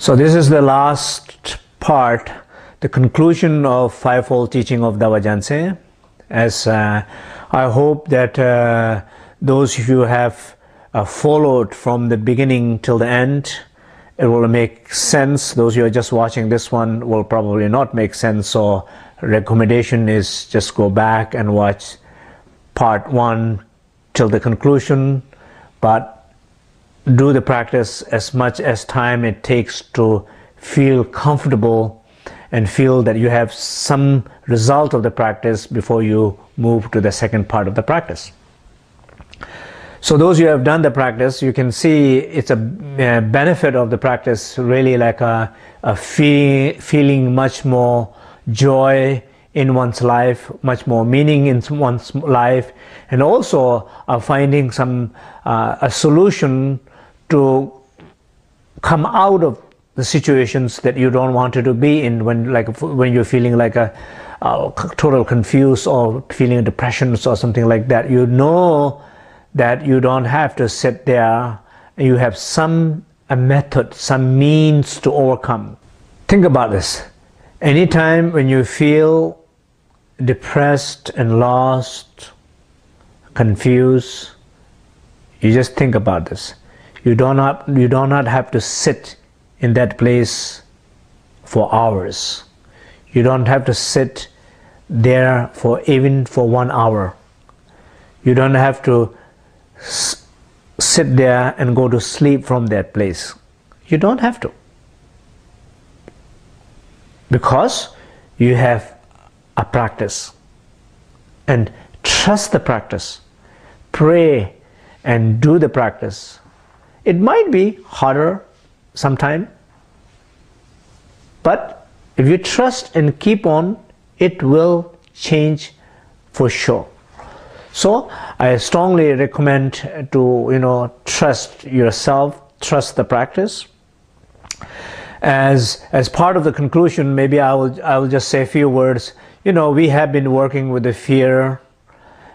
So this is the last part, the conclusion of fivefold teaching of Dava Ghyalcena. As I hope that those of you who have followed from the beginning till the end, it will make sense. Those who are just watching this one will probably not make sense. So recommendation is just go back and watch part 1 till the conclusion, but do the practice as much as time it takes to feel comfortable and feel that you have some result of the practice before you move to the second part of the practice. So those who have done the practice, you can see it's a benefit of the practice, really like a feeling much more joy in one's life, much more meaning in one's life, and also finding some a solution to come out of the situations that you don't want to be in when you're feeling like a total confused or feeling a depression or something like that. You know that you don't have to sit there. You have a method, some means to overcome. Think about this. Anytime when you feel depressed and lost, confused, you just think about this. You do not have to sit in that place for hours. You don't have to sit there even for 1 hour. You don't have to sit there and go to sleep from that place. You don't have to. Because you have a practice. And trust the practice. Pray and do the practice. It might be harder sometime, but if you trust and keep on, it will change for sure. So I strongly recommend to trust yourself, trust the practice. As part of the conclusion, maybe I will just say a few words. We have been working with the fear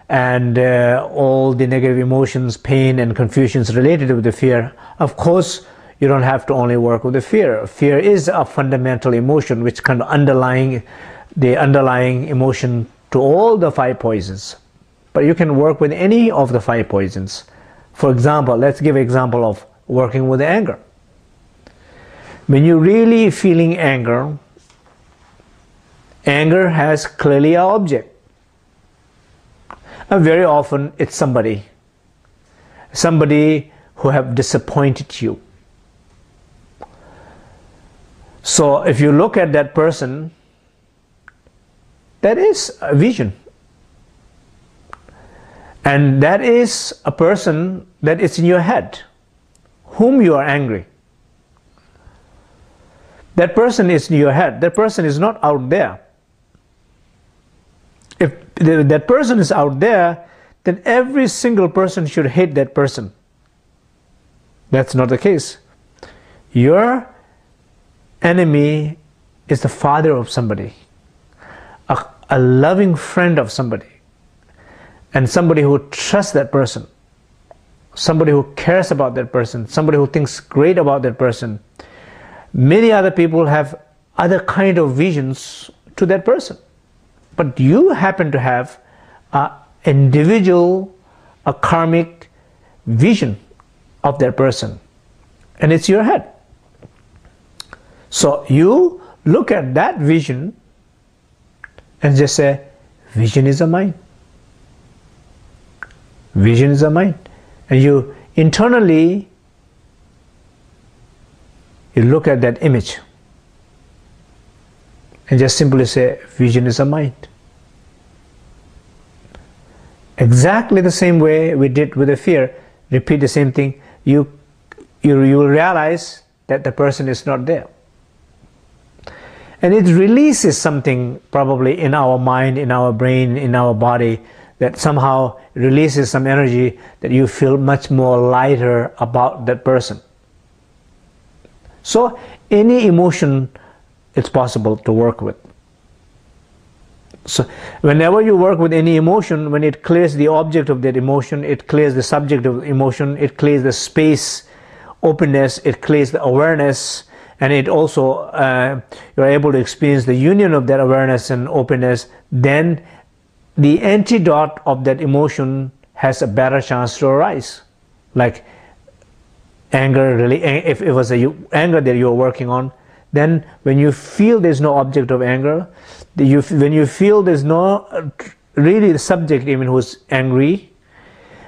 and all the negative emotions, pain and confusions related with the fear. Of course, you don't have to only work with the fear. Fear is a fundamental emotion which kind of underlying emotion to all the 5 poisons. But you can work with any of the 5 poisons. For example, let's give an example of working with anger. When you're really feeling anger, anger has clearly an object. And very often it's somebody who have disappointed you. So if you look at that person, that is a vision. And that is a person that is in your head, whom you are angry. That person is in your head. That person is not out there. If that person is out there, then every single person should hate that person. That's not the case. Your enemy is the father of somebody, a loving friend of somebody, and somebody who trusts that person, somebody who cares about that person, somebody who thinks great about that person. Many other people have other kind of visions to that person. But you happen to have an individual, a karmic vision of that person. And it's your head. So you look at that vision and just say, vision is a mind. Vision is a mind. And you internally, you look at that image and just simply say, vision is a mind. Exactly the same way we did with the fear. Repeat the same thing. You will realize that the person is not there. And it releases something probably in our mind, in our brain, in our body, that somehow releases some energy that you feel much more lighter about that person. So any emotion it's possible to work with. So whenever you work with any emotion, when it clears the object of that emotion, it clears the subject of the emotion, it clears the space, openness, it clears the awareness, and it also you're able to experience the union of that awareness and openness, then the antidote of that emotion has a better chance to arise. Like anger, really, if it was anger that you're working on, then when you feel there's no object of anger, when you feel there's no really the subject even who's angry,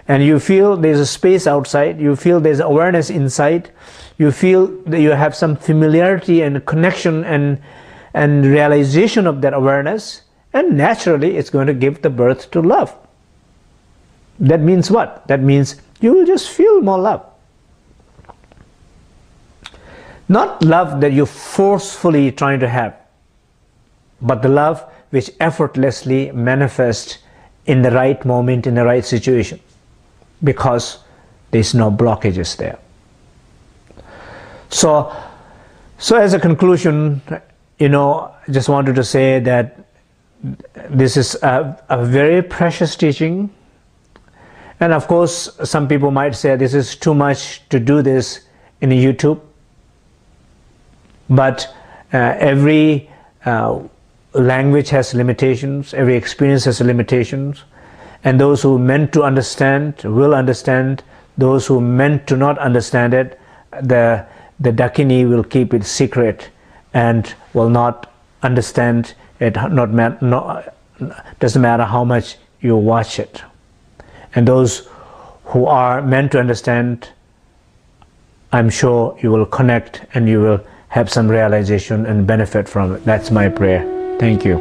and you feel there's a space outside, you feel there's awareness inside, you feel that you have some familiarity and connection and realization of that awareness, and naturally it's going to give the birth to love. That means what? That means you will just feel more love. Not love that you're forcefully trying to have, but the love which effortlessly manifests in the right moment, in the right situation, because there's no blockages there. So as a conclusion, I just wanted to say that this is a very precious teaching. And of course, some people might say this is too much to do this in YouTube. But every language has limitations, every experience has limitations. And those who meant to understand will understand. Those who meant to not understand it, the Dakini will keep it secret and will not understand it. Doesn't matter how much you watch it. And those who are meant to understand, I'm sure you will connect and you will have some realization and benefit from it. That's my prayer. Thank you.